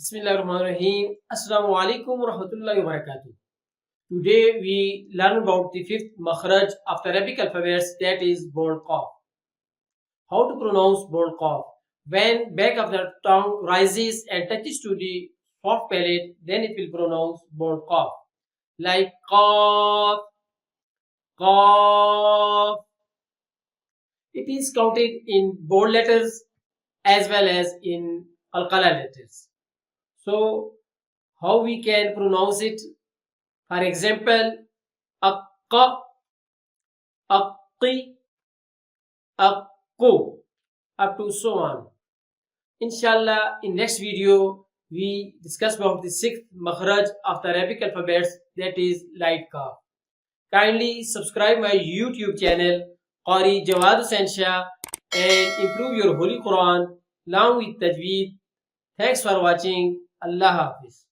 Bismillahirrahmanirrahim. Assalamu alaikum wa rahmatullahi wa barakatuh. Today we learn about the fifth makhraj of the Arabic alphabets, that is bold Qaaf. How to pronounce bold Qaaf? When back of the tongue rises and touches to the soft palate, then it will pronounce bold Qaaf. Like Qaaf, Qaaf. It is counted in bold letters as well as in alqala letters. So, how we can pronounce it? For example, akka, akki, akku, up to so on. Inshallah, in next video, we discuss about the sixth makhraj of the Arabic alphabets, that is light Qaaf. Kindly subscribe my YouTube channel, Qari Jawad Hussain Shah, and improve your Holy Quran along with Tajweed. Thanks for watching. Allah Hafiz.